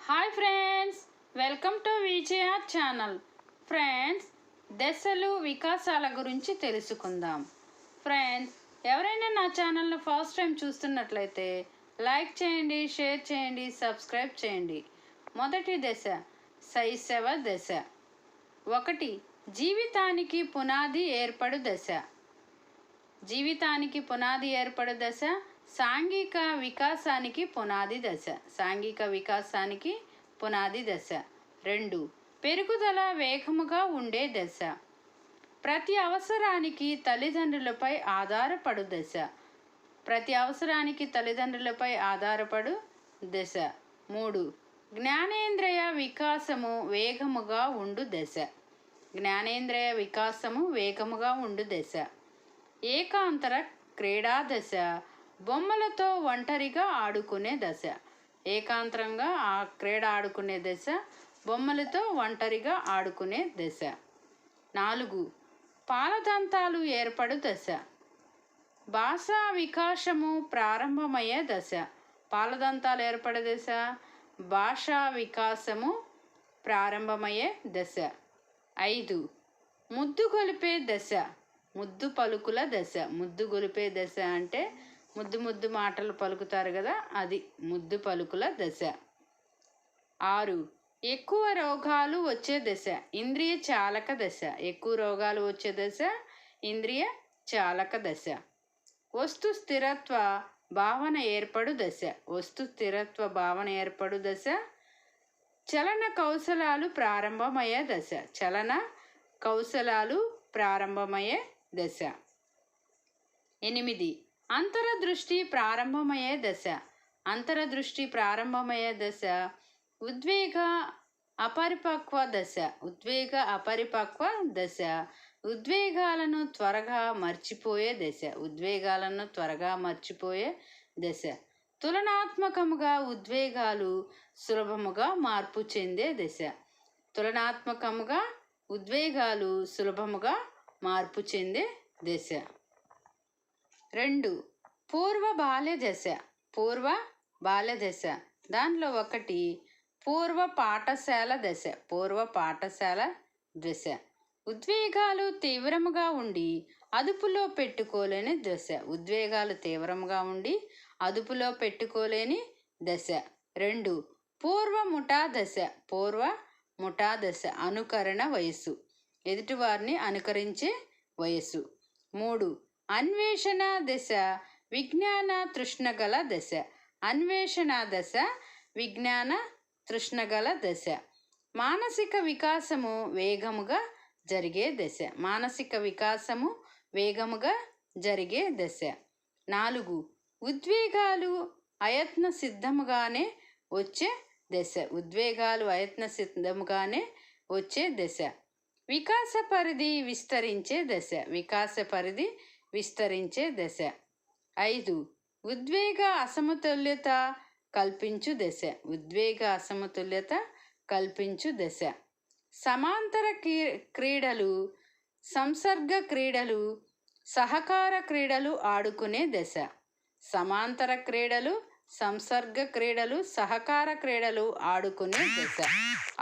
Hi friends, welcome to Vijaya channel. Friends, దశలు వికాసాల గురించి తెలుసుకుందాం. ఫ్రెండ్స్, ఎవరైనా నా ఛానల్ని ఫస్ట్ టైం చూస్తున్నట్లయితే లైక్ చేయండి, షేర్ చేయండి, సబ్స్క్రైబ్ చేయండి. మొదటి దశ శైశవ దశ. 1. జీవితానికి పునాది ఏర్పడు దశ. జీవితానికి పునాది ఏర్పడు దశ సాంఘిక వికాసానికి పునాది దశ. సాంఘిక వికాసానికి పునాది దశ. 2. పెరుగుదల వేగముగా ఉండే దశ. ప్రతి అవసరానికి తల్లిదండ్రులపై ఆధారపడు దశ. ప్రతి అవసరానికి తల్లిదండ్రులపై ఆధారపడు దశ. 3. జ్ఞానేంద్రియ వికాసము వేగముగా ఉండు దశ. జ్ఞానేంద్రియ వికాసము వేగముగా ఉండు దశ. ఏకాంతర క్రీడా దశ. బొమ్మలతో ఒంటరిగా ఆడుకునే దశ. ఏకాంతరంగా క్రీడ ఆడుకునే దశ, బొమ్మలతో ఒంటరిగా ఆడుకునే దశ. 4. పాలదంతాలు ఏర్పడు దశ. భాషా వికాసము ప్రారంభమయ్యే దశ. పాలదంతాలు ఏర్పడే దశ, భాషా వికాసము ప్రారంభమయ్యే దశ. 5. ముద్దు గొలిపే దశ. ముద్దు పలుకుల దశ. ముద్దు గొలిపే దశ అంటే ముద్దు మాటలు పలుకుతారు కదా, అది ముద్దు పలుకుల దశ. 6. ఎక్కువ రోగాలు వచ్చే దశ. ఇంద్రియ చాలక దశ. ఎక్కువ రోగాలు వచ్చే దశ ఇంద్రియ చాలక దశ. వస్తు స్థిరత్వ భావన ఏర్పడు దశ. వస్తు స్థిరత్వ భావన ఏర్పడు దశ. చలన కౌశలాలు ప్రారంభమయ్యే దశ. చలన కౌశలాలు ప్రారంభమయ్యే దశ. 8. అంతరదృష్టి ప్రారంభమయ్యే దశ. అంతరదృష్టి ప్రారంభమయ్యే దశ ఉద్వేగ అపరిపక్వ దశ. ఉద్వేగ అపరిపక్వ దశ. ఉద్వేగాలను త్వరగా మర్చిపోయే దశ. ఉద్వేగాలను త్వరగా మర్చిపోయే దశ. తులనాత్మకముగా ఉద్వేగాలు సులభముగా మార్పు చెందే దశ. తులనాత్మకముగా ఉద్వేగాలు సులభముగా మార్పు చెందే దశ. 2. పూర్వ బాల్య దశ. పూర్వ బాల్య దశ. దానిలో 1 పూర్వ పాఠశాల దశ. పూర్వ పాఠశాల దశ. ఉద్వేగాలు తీవ్రముగా ఉండి అదుపులో పెట్టుకోలేని దశ. ఉద్వేగాలు తీవ్రంగా ఉండి అదుపులో పెట్టుకోలేని దశ. 2. పూర్వ ముఠా దశ. పూర్వ ముఠా దశ. అనుకరణ వయస్సు. ఎదుటివారిని అనుకరించే వయస్సు. 3. అన్వేషణ దశ. విజ్ఞాన తృష్ణగల దశ. అన్వేషణ దశ. విజ్ఞాన తృష్ణగల దశ. మానసిక వికాసము వేగముగా జరిగే దశ. మానసిక వికాసము వేగముగా జరిగే దశ. 4. ఉద్వేగాలు అయత్న సిద్ధముగానే వచ్చే దశ. ఉద్వేగాలు అయత్న సిద్ధముగానే వచ్చే దశ. వికాస పరిధి విస్తరించే దశ. వికాస పరిధి విస్తరించే దశ. 5. ఉద్వేగ అసమతుల్యత కల్పించు దశ. ఉద్వేగ అసమతుల్యత కల్పించు దశ. సమాంతర క్రీడలు, సంసర్గ క్రీడలు, సహకార క్రీడలు ఆడుకునే దశ. సమాంతర క్రీడలు, సంసర్గ క్రీడలు, సహకార క్రీడలు ఆడుకునే దశ.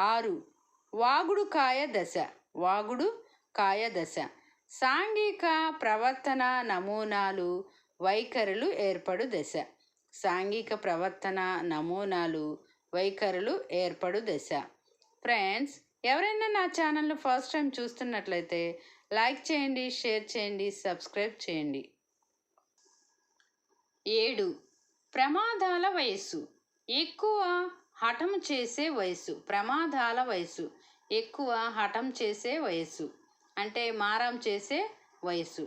6. వాగుడు కాయ దశ. వాగుడు కాయ దశ. సాంఘిక ప్రవర్తన నమూనాలు, వైఖరులు ఏర్పడు దశ. సాంఘిక ప్రవర్తన నమూనాలు, వైఖరులు ఏర్పడు దశ. ఫ్రెండ్స్, ఎవరైనా నా ఛానల్ని ఫస్ట్ టైం చూస్తున్నట్లయితే లైక్ చేయండి, షేర్ చేయండి, సబ్స్క్రైబ్ చేయండి. 7. ప్రమాదాల వయస్సు. ఎక్కువ హఠం చేసే వయస్సు. ప్రమాదాల వయస్సు. ఎక్కువ హఠం చేసే వయస్సు అంటే మారం చేసే వయస్సు.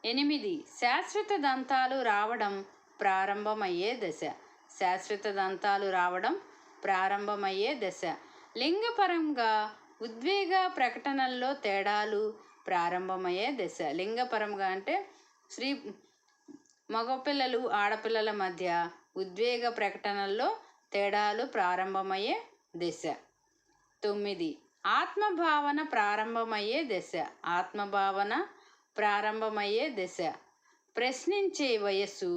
8. శాశ్వత దంతాలు రావడం ప్రారంభమయ్యే దశ. శాశ్వత దంతాలు రావడం ప్రారంభమయ్యే దశ. లింగపరంగా ఉద్వేగ ప్రకటనల్లో తేడాలు ప్రారంభమయ్యే దశ. లింగపరంగా అంటే మగపిల్లలు ఆడపిల్లల మధ్య ఉద్వేగ ప్రకటనల్లో తేడాలు ప్రారంభమయ్యే దశ. 9. ఆత్మభావన ప్రారంభమయ్యే దశ. ఆత్మభావన ప్రారంభమయ్యే దశ. ప్రశ్నించే వయస్సు.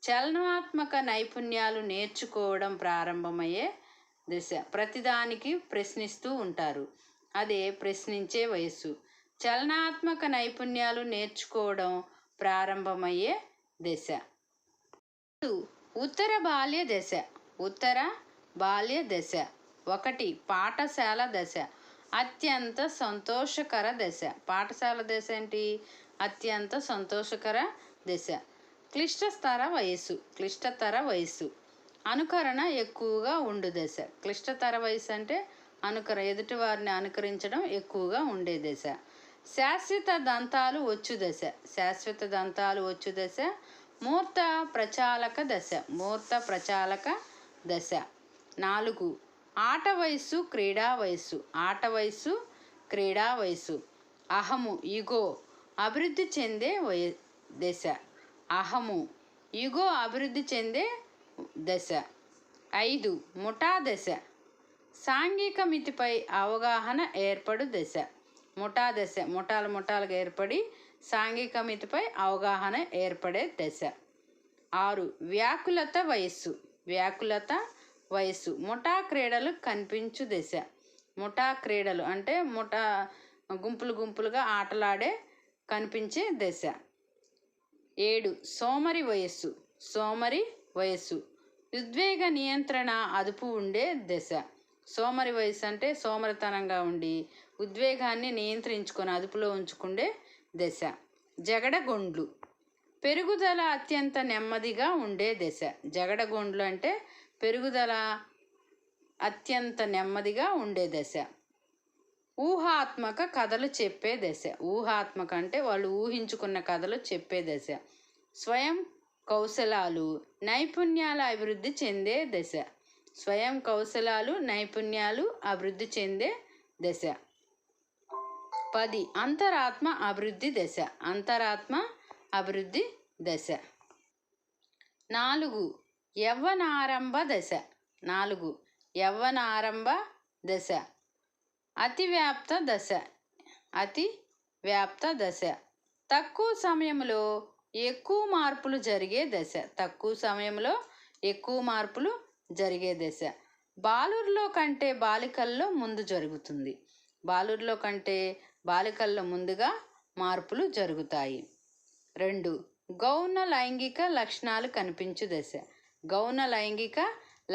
చలనాత్మక నైపుణ్యాలు నేర్చుకోవడం ప్రారంభమయ్యే దశ. ప్రతిదానికి ప్రశ్నిస్తూ ఉంటారు, అదే ప్రశ్నించే వయస్సు. చలనాత్మక నైపుణ్యాలు నేర్చుకోవడం ప్రారంభమయ్యే దశ. ఉత్తర బాల్య దశ. ఉత్తర బాల్య దశ 1 పాఠశాల దశ. అత్యంత సంతోషకర దశ. పాఠశాల దశ ఏంటి? అత్యంత సంతోషకర దశ. క్లిష్టతర వయస్సు. క్లిష్టతర వయస్సు. అనుకరణ ఎక్కువగా ఉండు దశ. క్లిష్టతర వయసు అంటే ఎదుటివారిని అనుకరించడం ఎక్కువగా ఉండే దశ. శాశ్వత దంతాలు వచ్చు దశ. శాశ్వత దంతాలు వచ్చు దశ. మూర్త ప్రచాలక దశ. మూర్త ప్రచాలక దశ. 4 ఆట వయస్సు క్రీడా వయస్సు. ఆట వయస్సు క్రీడా వయస్సు. అహము ఈగో అభివృద్ధి చెందే దశ. అహము ఈగో అభివృద్ధి చెందే దశ. 5 ముఠా దశ. సాంఘిక మితిపై అవగాహన ఏర్పడు దశ. ముఠా దశ. ముఠాలుగా ఏర్పడి సాంఘిక మితిపై అవగాహన ఏర్పడే దశ. 6 వ్యాకులత వయస్సు. వ్యాకులత వయస్సు. ముఠా క్రీడలు కనిపించు దశ. ముఠా క్రీడలు అంటే గుంపులుగా ఆటలాడే కనిపించే దశ. 7 సోమరి వయస్సు. సోమరి వయస్సు. ఉద్వేగ నియంత్రణ అదుపు ఉండే దశ. సోమరి వయస్సు అంటే సోమరితనంగా ఉండి ఉద్వేగాన్ని నియంత్రించుకొని అదుపులో ఉంచుకుండే దశ. జగడగొండ్లు. పెరుగుదల అత్యంత నెమ్మదిగా ఉండే దశ. జగడగొండ్లు అంటే పెరుగుదల అత్యంత నెమ్మదిగా ఉండే దశ. ఊహాత్మక కథలు చెప్పే దశ. ఊహాత్మక అంటే వాళ్ళు ఊహించుకున్న కథలు చెప్పే దశ. స్వయం కౌశలాలు నైపుణ్యాల అభివృద్ధి చెందే దశ. స్వయం కౌశలాలు నైపుణ్యాలు అభివృద్ధి చెందే దశ. 10 అంతరాత్మ అభివృద్ధి దశ. అంతరాత్మ అభివృద్ధి దశ. 4 యవ్వనారంభ దశ. 4 యవ్వనారంభ దశ. అతివ్యాప్త దశ. అతివ్యాప్త దశ. తక్కువ సమయంలో ఎక్కువ మార్పులు జరిగే దశ. తక్కువ సమయంలో ఎక్కువ మార్పులు జరిగే దశ. బాలుర్లో కంటే బాలికల్లో ముందు జరుగుతుంది. బాలుర్లో కంటే బాలికల్లో ముందుగా మార్పులు జరుగుతాయి. 2 గౌణ లైంగిక లక్షణాలు కనిపించు దశ. గౌణ లైంగిక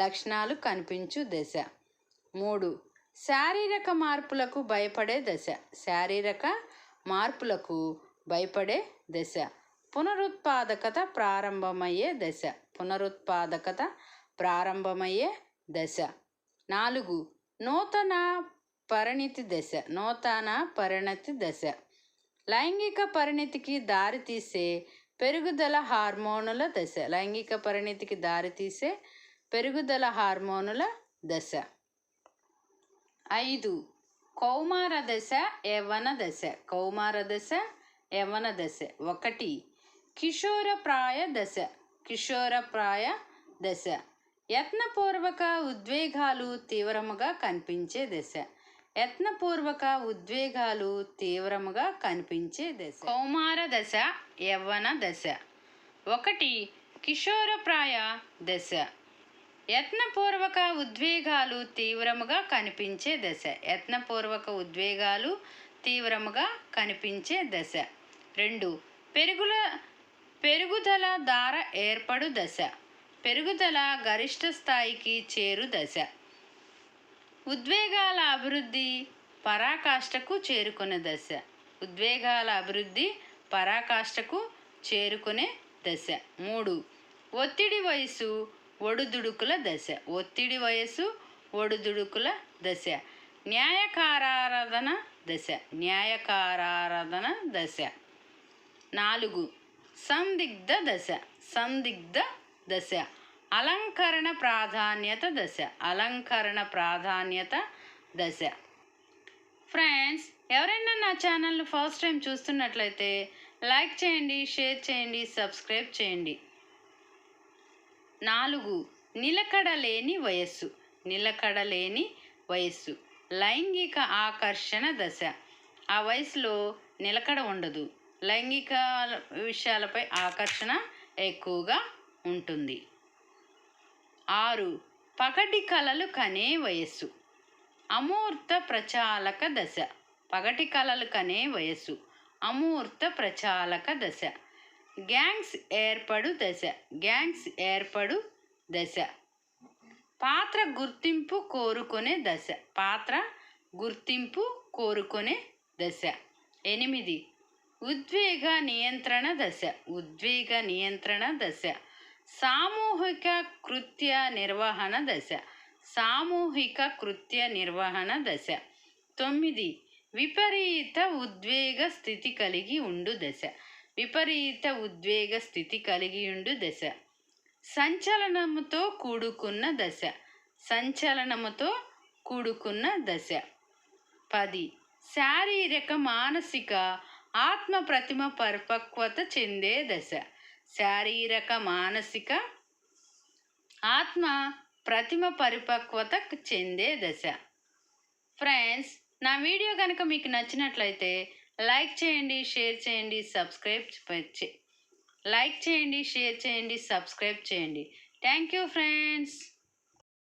లక్షణాలు కనిపించు దశ. 3 శారీరక మార్పులకు భయపడే దశ. శారీరక మార్పులకు భయపడే దశ. పునరుత్పాదకత ప్రారంభమయ్యే దశ. పునరుత్పాదకత ప్రారంభమయ్యే దశ. 4 నూతన పరిణతి దశ. నూతన పరిణతి దశ. లైంగిక పరిణతికి దారితీసే పెరుగుదల హార్మోనుల దశ. లైంగిక పరిణతికి దారితీసే పెరుగుదల హార్మోనుల దశ. 5 కౌమార దశ యవ్వన దశ. కౌమార దశ యవ్వన దశ. 1 కిషోరప్రాయ దశ. కిషోరప్రాయ దశ. యత్నపూర్వక ఉద్వేగాలు తీవ్రముగా కనిపించే దశ. యత్నపూర్వక ఉద్వేగాలు తీవ్రముగా కనిపించే దశ. కౌమార దశ యవ్వన దశ. 1 కిషోరప్రాయ దశ. యత్నపూర్వక ఉద్వేగాలు తీవ్రముగా కనిపించే దశ. యత్నపూర్వక ఉద్వేగాలు తీవ్రముగా కనిపించే దశ. 2 పెరుగుదల దార ఏర్పడు దశ. పెరుగుదల గరిష్ట స్థాయికి చేరు దశ. ఉద్వేగాల అభివృద్ధి పరాకాష్ఠకు చేరుకునే దశ. ఉద్వేగాల అభివృద్ధి పరాకాష్ఠకు చేరుకునే దశ. 3 ఒత్తిడి వయసు ఒడుదుడుకుల దశ. ఒత్తిడి వయసు ఒడుదుడుకుల దశ. న్యాయకారాధన దశ. న్యాయకారాధన దశ. 4 సందిగ్ధ దశ. సందిగ్ధ దశ. అలంకరణ ప్రాధాన్యత దశ. అలంకరణ ప్రాధాన్యత దశ. ఫ్రెండ్స్, ఎవరైనా నా ఛానల్ని ఫస్ట్ టైం చూస్తున్నట్లయితే లైక్ చేయండి, షేర్ చేయండి, సబ్స్క్రైబ్ చేయండి. 4 నిలకడలేని వయస్సు. నిలకడలేని వయస్సు. లైంగిక ఆకర్షణ దశ. ఆ వయసులో నిలకడ ఉండదు. లైంగిక విషయాలపై ఆకర్షణ ఎక్కువగా ఉంటుంది. 6 పగటి కలలు కనే వయస్సు, అమూర్త ప్రచాలక దశ. పగటి కలలు కనే వయస్సు, అమూర్త ప్రచాలక దశ. గ్యాంగ్స్ ఏర్పడు దశ, గ్యాంగ్స్ ఏర్పడు దశ. పాత్ర గుర్తింపు కోరుకునే దశ, పాత్ర గుర్తింపు కోరుకునే దశ. 8 ఉద్వేగ నియంత్రణ దశ, ఉద్వేగ నియంత్రణ దశ. సామూహిక కృత్య నిర్వహణ దశ, సామూహిక కృత్య నిర్వహణ దశ. 9 విపరీత ఉద్వేగ స్థితి కలిగి ఉండు దశ, విపరీత ఉద్వేగ స్థితి కలిగి ఉండు దశ. సంచలనముతో కూడుకున్న దశ, సంచలనముతో కూడుకున్న దశ. 10 శారీరక మానసిక ఆత్మ ప్రతిమ పరిపక్వత చెందే దశ, శారీరక మానసిక ఆత్మ ప్రతిమ పరిపక్వత చెందే దశ. ఫ్రెండ్స్, నా వీడియో కనుక మీకు నచ్చినట్లయితే లైక్ చేయండి, షేర్ చేయండి, లైక్ చేయండి, షేర్ చేయండి, సబ్స్క్రైబ్ చేయండి. Thank you friends.